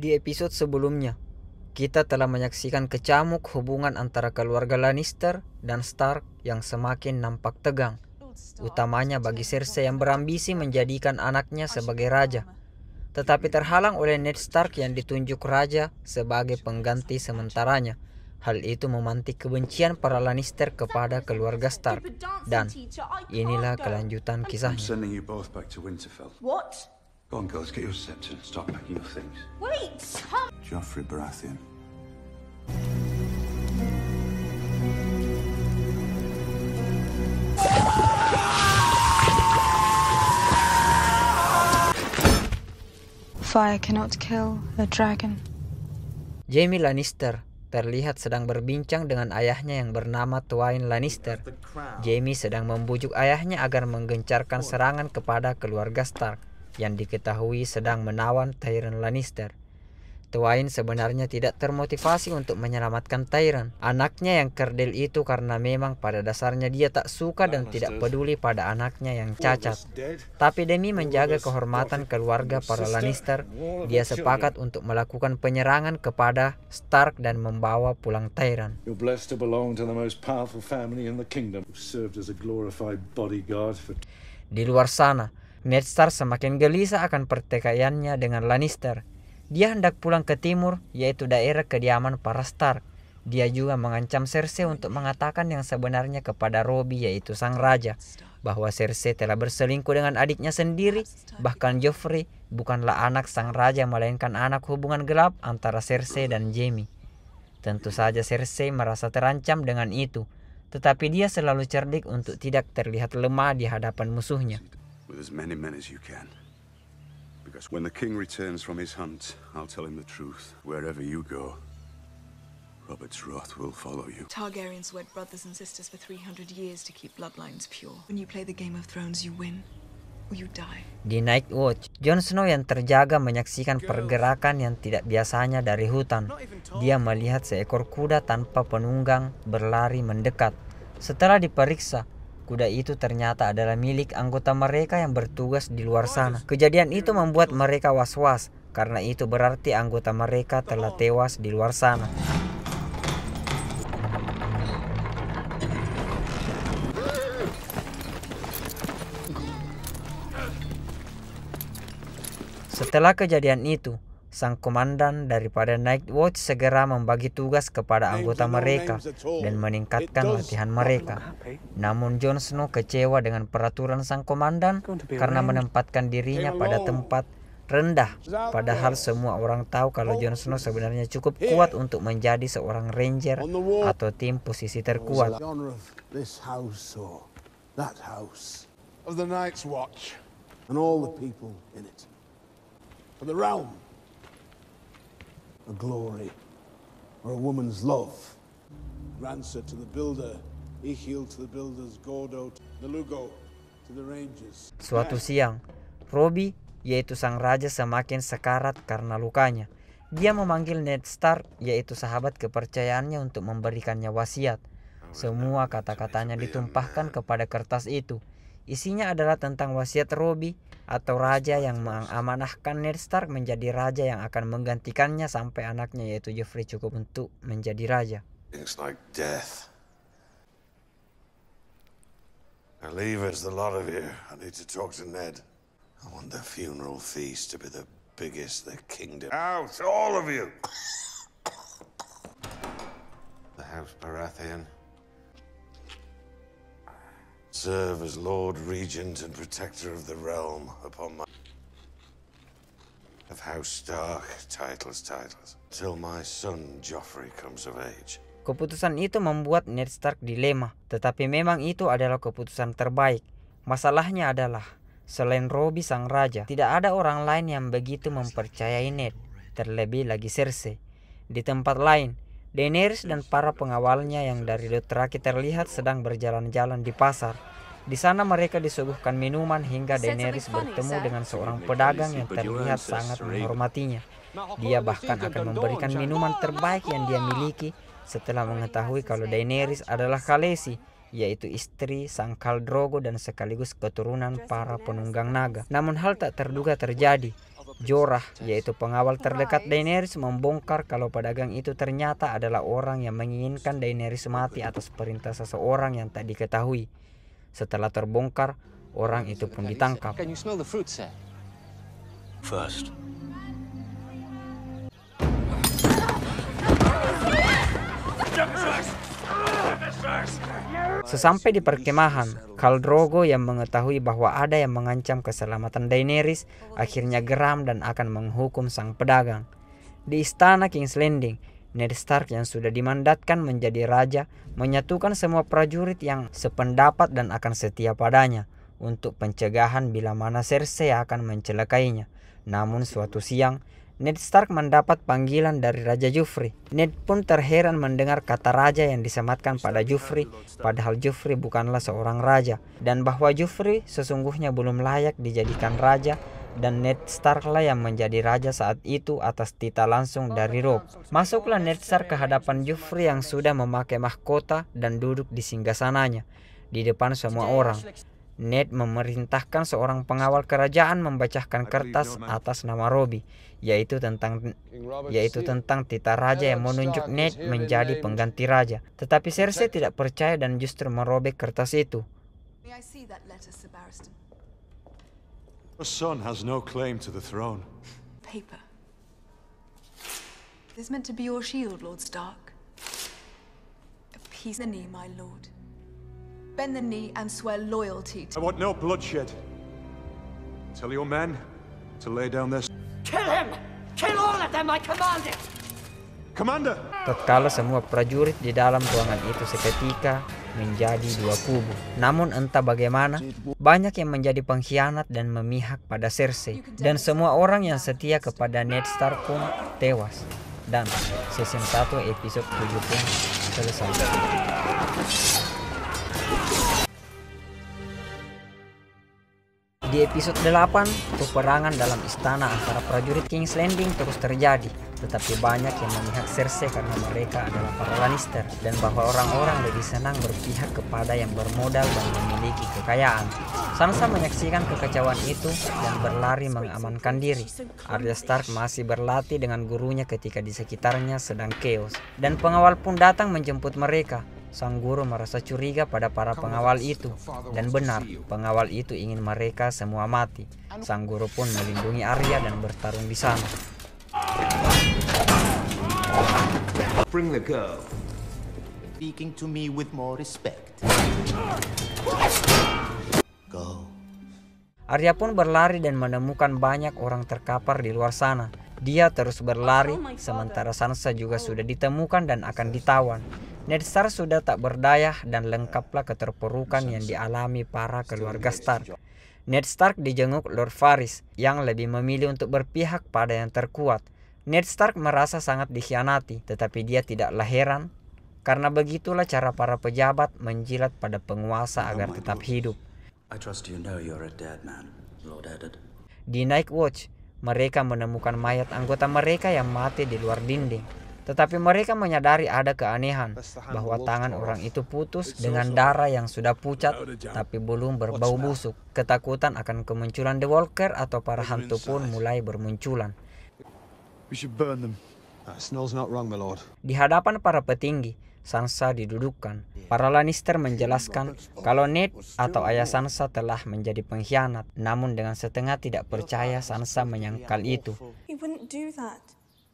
Di episode sebelumnya, kita telah menyaksikan kecamuk hubungan antara keluarga Lannister dan Stark yang semakin nampak tegang, utamanya bagi Cersei yang berambisi menjadikan anaknya sebagai raja, tetapi terhalang oleh Ned Stark yang ditunjuk raja sebagai pengganti sementaranya. Hal itu memantik kebencian para Lannister kepada keluarga Stark, dan inilah kelanjutan kisahnya. Go on, girls, get your scepter and start packing your things. Wait! Joffrey Baratheon. Fire cannot kill a dragon. Jaime Lannister terlihat sedang berbincang dengan ayahnya yang bernama Tywin Lannister. Jaime sedang membujuk ayahnya agar menggencarkan serangan kepada keluarga Stark yang diketahui sedang menawan Tyrion Lannister. Tywin sebenarnya tidak termotivasi untuk menyelamatkan Tyrion, anaknya yang kerdil itu, karena memang pada dasarnya dia tak suka dan tidak peduli pada anaknya yang cacat. Tapi demi menjaga kehormatan keluarga para Lannister, dia sepakat untuk melakukan penyerangan kepada Stark dan membawa pulang Tyrion. You're blessed to belong to the most powerful family in the kingdom, who served as a glorified bodyguard for... Di luar sana, Ned Stark semakin gelisah akan pertikaiannya dengan Lannister. Dia hendak pulang ke timur, yaitu daerah kediaman para Stark. Dia juga mengancam Cersei untuk mengatakan yang sebenarnya kepada Robbie, yaitu sang raja, bahwa Cersei telah berselingkuh dengan adiknya sendiri. Bahkan Joffrey bukanlah anak sang raja, melainkan anak hubungan gelap antara Cersei dan Jaime. Tentu saja Cersei merasa terancam dengan itu, tetapi dia selalu cerdik untuk tidak terlihat lemah di hadapan musuhnya. With as many men as you can. Because when the king returns from his hunt, I'll tell him the truth. Wherever you go, Robert's wrath will follow you. Targaryens wed brothers and sisters for 300 years to keep bloodlines pure. When you play the Game of Thrones, you win or you die. Di Night Watch, Jon Snow yang terjaga menyaksikan pergerakan yang tidak biasanya dari hutan. Dia melihat seekor kuda tanpa penunggang berlari mendekat. Setelah diperiksa, kuda itu ternyata adalah milik anggota mereka yang bertugas di luar sana. Kejadian itu membuat mereka was-was, karena itu berarti anggota mereka telah tewas di luar sana. Setelah kejadian itu, sang komandan daripada Night Watch segera membagi tugas kepada anggota mereka dan meningkatkan latihan mereka. Namun Jon Snow kecewa dengan peraturan sang komandan karena menempatkan dirinya pada tempat rendah. Padahal semua orang tahu kalau Jon Snow sebenarnya cukup kuat untuk menjadi seorang ranger atau tim posisi terkuat. A glory, or a woman's love. Rancer to the builder, Echiel to the builders, Gordo to the Lugo to the rangers. Suatu siang, Robbie, yaitu sang raja, semakin sekarat karena lukanya. Dia memanggil Ned Stark, yaitu sahabat kepercayaannya, untuk memberikannya wasiat. Semua kata-katanya ditumpahkan kepada kertas itu. Isinya adalah tentang wasiat Robbie atau raja yang mengamanahkan Ned Stark menjadi raja yang akan menggantikannya sampai anaknya, yaitu Joffrey, cukup untuk menjadi raja. It's like death. Now leave us, the lot of you. I need to talk to Ned. I want the funeral feast to be the biggest the kingdom. Out, all of you! The House Baratheon. Serve as Lord Regent and Protector of the Realm upon my... Of House Stark, titles, till my son Joffrey comes of age. Keputusan itu membuat Ned Stark dilema, tetapi memang itu adalah keputusan terbaik. Masalahnya adalah, selain Robbie sang raja, tidak ada orang lain yang begitu mempercayai Ned, terlebih lagi Cersei. Di tempat lain, Daenerys dan para pengawalnya yang dari Dothraki terlihat sedang berjalan-jalan di pasar. Di sana mereka disuguhkan minuman hingga Daenerys bertemu dengan seorang pedagang yang terlihat sangat menghormatinya. Dia bahkan akan memberikan minuman terbaik yang dia miliki setelah mengetahui kalau Daenerys adalah Khaleesi, yaitu istri sang Khal Drogo dan sekaligus keturunan para penunggang naga. Namun hal tak terduga terjadi. Jorah, yaitu pengawal terdekat Daenerys, membongkar kalau pedagang itu ternyata adalah orang yang menginginkan Daenerys mati atas perintah seseorang yang tak diketahui. Setelah terbongkar, orang itu pun ditangkap. Can you smell the fruit, sir? First. Sesampai di perkemahan, Khal Drogo yang mengetahui bahwa ada yang mengancam keselamatan Daenerys akhirnya geram dan akan menghukum sang pedagang. Di istana King's Landing, Ned Stark yang sudah dimandatkan menjadi raja menyatukan semua prajurit yang sependapat dan akan setia padanya untuk pencegahan bila mana Cersei akan mencelakainya. Namun suatu siang, Ned Stark mendapat panggilan dari Raja Joffrey. Ned pun terheran mendengar kata raja yang disematkan pada Joffrey, padahal Joffrey bukanlah seorang raja, dan bahwa Joffrey sesungguhnya belum layak dijadikan raja, dan Ned Stark lah yang menjadi raja saat itu atas titah langsung dari Robb. Masuklah Ned Stark ke hadapan Joffrey yang sudah memakai mahkota dan duduk di singgasananya di depan semua orang. Ned memerintahkan seorang pengawal kerajaan membacakan kertas atas nama Robb, yaitu tentang titah raja yang menunjuk Ned menjadi pengganti raja. Tetapi Cersei tidak percaya dan justru merobek kertas itu. May I see that letter, Sir Barristan? Your son has no claim to the throne. Paper. This is meant to be your shield, Lord Stark. Appease the knee, my lord. Bend the knee and swear loyalty to... I want no bloodshed. Tell your men to lay down their... Kill him! Kill all of them, I command it! Commander! Tatkala semua prajurit di dalam ruangan itu seketika menjadi dua kubu. Namun entah bagaimana, banyak yang menjadi pengkhianat dan memihak pada Cersei. Dan semua orang yang setia kepada Ned Stark pun tewas. Dan season 1 episode 7 pun selesai. Di episode 8, peperangan dalam istana antara prajurit King's Landing terus terjadi. Tetapi banyak yang memihak Cersei karena mereka adalah para Lannister, dan bahwa orang-orang lebih senang berpihak kepada yang bermodal dan memiliki kekayaan. Sansa menyaksikan kekacauan itu dan berlari mengamankan diri. Arya Stark masih berlatih dengan gurunya ketika di sekitarnya sedang chaos, dan pengawal pun datang menjemput mereka. Sang guru merasa curiga pada para pengawal itu, dan benar, pengawal itu ingin mereka semua mati. Sang guru pun melindungi Arya dan bertarung di sana. Bring the girl. Speaking to me with more respect. Go. Arya pun berlari dan menemukan banyak orang terkapar di luar sana. Dia terus berlari, sementara Sansa juga sudah ditemukan dan akan ditawan. Ned Stark sudah tak berdaya dan lengkaplah keterpurukan yang dialami para keluarga Stark. Ned Stark dijenguk Lord Varys yang lebih memilih untuk berpihak pada yang terkuat. Ned Stark merasa sangat dikhianati, tetapi dia tidaklah heran karena begitulah cara para pejabat menjilat pada penguasa agar tetap hidup. I trust you know you're a dead man, Lord Eddard. Di Night Watch, mereka menemukan mayat anggota mereka yang mati di luar dinding. Tetapi mereka menyadari ada keanehan, bahwa tangan orang itu putus dengan darah yang sudah pucat tapi belum berbau busuk. Ketakutan akan kemunculan The Walker atau para hantu pun mulai bermunculan. Di hadapan para petinggi, Sansa didudukkan. Para Lannister menjelaskan kalau Ned atau ayah Sansa telah menjadi pengkhianat, namun dengan setengah tidak percaya Sansa menyangkal itu. He wouldn't do that.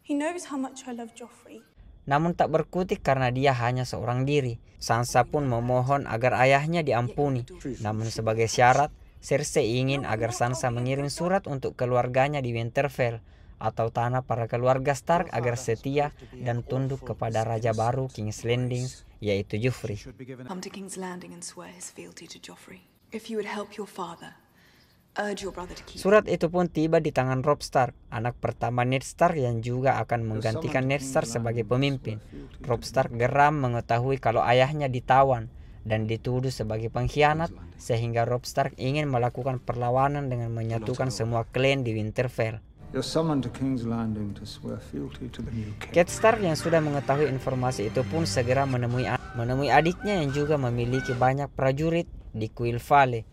He knows how much I love Joffrey. Namun tak berkutik karena dia hanya seorang diri. Sansa pun memohon agar ayahnya diampuni. Namun sebagai syarat, Cersei ingin agar Sansa mengirim surat untuk keluarganya di Winterfell atau tanah para keluarga Stark agar setia dan tunduk kepada raja baru King's Landing, yaitu Joffrey. Come to King's Landing and swear his fealty to Joffrey. If you would help your father, urge your brother to keep. Surat itu pun tiba di tangan Robb Stark, anak pertama Ned Stark yang juga akan menggantikan Ned Stark sebagai pemimpin. Robb Stark geram mengetahui kalau ayahnya ditawan dan dituduh sebagai pengkhianat, sehingga Robb Stark ingin melakukan perlawanan dengan menyatukan semua klan di Winterfell. Cat Stark yang sudah mengetahui informasi itu pun segera menemui adiknya yang juga memiliki banyak prajurit di Quill Valley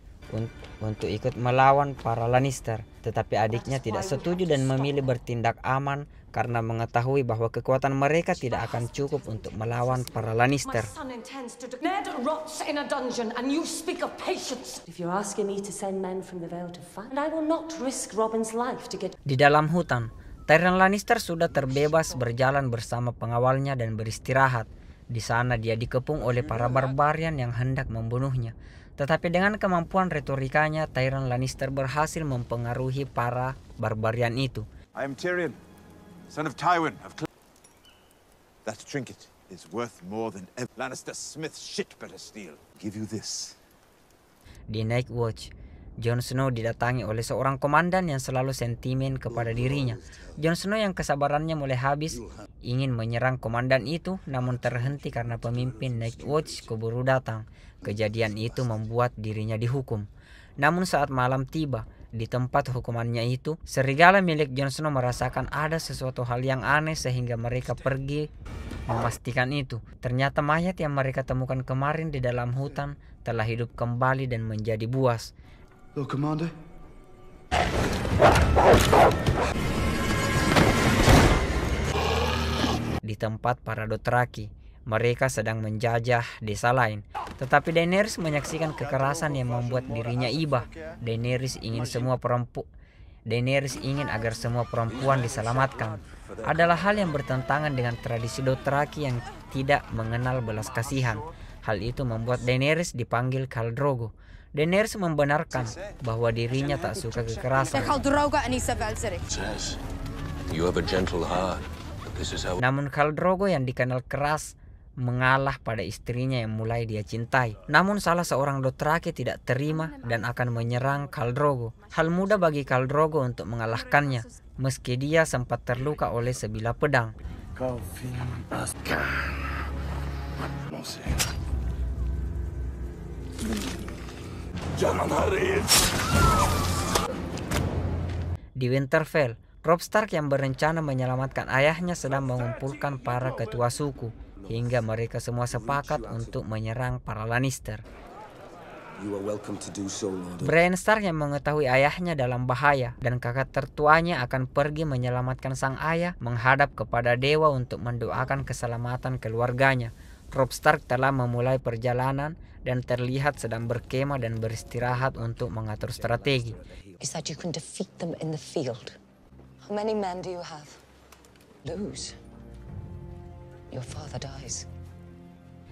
untuk ikut melawan para Lannister. Tetapi adiknya tidak setuju dan memilih bertindak aman karena mengetahui bahwa kekuatan mereka tidak akan cukup untuk melawan para Lannister. Ned rots in a dungeon and you speak of patience. If you're asking me to send men from the Vale to fight, and I will not risk Robin's life to get... Di dalam hutan, Tyrion Lannister sudah terbebas berjalan bersama pengawalnya dan beristirahat. Di sana dia dikepung oleh para barbarian yang hendak membunuhnya. Tetapi dengan kemampuan retorikanya, Tyrion Lannister berhasil mempengaruhi para barbarian itu. I am Tyrion, son of Tywin of That trinket is worth more than ever. Lannister Smith's shit better steal. Give you this. Di Night Watch, Jon Snow didatangi oleh seorang komandan yang selalu sentimen kepada dirinya. Jon Snow yang kesabarannya mulai habis ingin menyerang komandan itu, namun terhenti karena pemimpin Night Watch keburu datang. Kejadian itu membuat dirinya dihukum. Namun saat malam tiba, di tempat hukumannya itu, serigala milik Jon Snow merasakan ada sesuatu hal yang aneh sehingga mereka pergi memastikan itu. Ternyata mayat yang mereka temukan kemarin di dalam hutan telah hidup kembali dan menjadi buas. Lord Commander? Di tempat para Dothraki, mereka sedang menjajah desa lain. Tetapi Daenerys menyaksikan kekerasan yang membuat dirinya iba. Daenerys ingin agar semua perempuan diselamatkan. Adalah hal yang bertentangan dengan tradisi Dothraki yang tidak mengenal belas kasihan. Hal itu membuat Daenerys dipanggil Khal Drogo. Daenerys membenarkan bahwa dirinya tak suka kekerasan. Namun Khal Drogo yang dikenal keras mengalah pada istrinya yang mulai dia cintai. Namun salah seorang Dothraki tidak terima dan akan menyerang Khal Drogo. Hal mudah bagi Khal Drogo untuk mengalahkannya, meski dia sempat terluka oleh sebilah pedang. Jangan hari. Di Winterfell, Robb Stark yang berencana menyelamatkan ayahnya sedang mengumpulkan para ketua suku, hingga mereka semua sepakat untuk menyerang para Lannister. Brienne Stark yang mengetahui ayahnya dalam bahaya dan kakak tertuanya akan pergi menyelamatkan sang ayah menghadap kepada dewa untuk mendoakan keselamatan keluarganya. Robb Stark telah memulai perjalanan dan terlihat sedang berkemah dan beristirahat untuk mengatur strategi. Is that you can defeat them in the field. How many men do you have? Lose. Your father dies.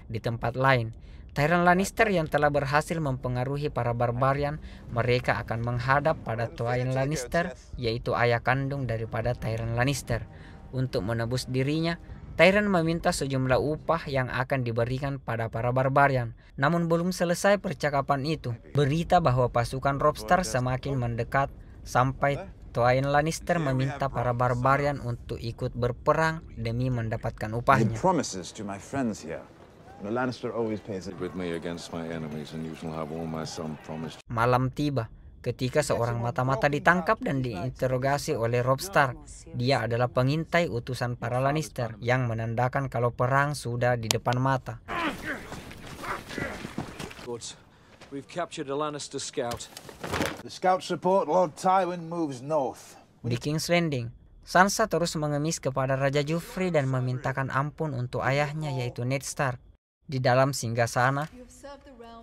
Di tempat lain, Tyrion Lannister yang telah berhasil mempengaruhi para barbarian, mereka akan menghadap pada Tywin Lannister, yaitu ayah kandung daripada Tyrion Lannister. Untuk menebus dirinya, Tyrion meminta sejumlah upah yang akan diberikan pada para barbarian. Namun belum selesai percakapan itu, berita bahwa pasukan Robb Stark semakin mendekat sampai Tywin Lannister meminta para barbarian untuk ikut berperang demi mendapatkan upahnya. Malam tiba ketika seorang mata-mata ditangkap dan diinterogasi oleh Robb Stark. Dia adalah pengintai utusan para Lannister yang menandakan kalau perang sudah di depan mata. We've captured a Lannister scout. The scouts report Lord Tywin moves north. Di King's Landing, Sansa terus mengemis kepada Raja Joffrey dan memintakan ampun untuk ayahnya yaitu Ned Stark. Di dalam singgasana,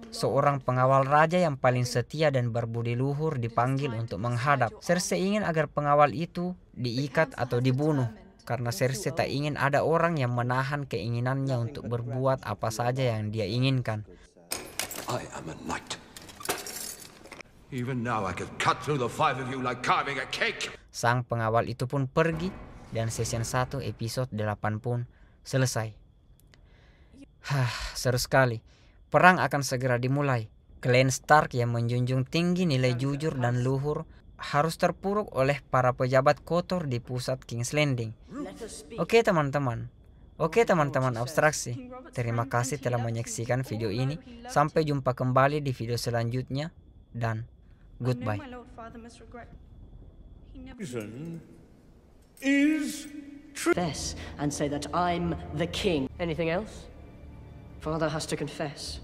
seorang pengawal raja yang paling setia dan berbudi luhur dipanggil untuk menghadap. Cersei ingin agar pengawal itu diikat atau dibunuh, karena Cersei tak ingin ada orang yang menahan keinginannya untuk berbuat apa saja yang dia inginkan. I am a knight. Even now I could cut through the five of you like carving a cake. Sang pengawal itu pun pergi dan season 1 episode 8 pun selesai. Seru sekali. Perang akan segera dimulai. Klan Stark yang menjunjung tinggi nilai jujur dan luhur harus terpuruk oleh para pejabat kotor di pusat King's Landing. Oke teman-teman abstraksi. Terima kasih telah menyaksikan video ini. Sampai jumpa kembali di video selanjutnya dan goodbye. Confess and say that I'm the king. Anything else? Father has to confess.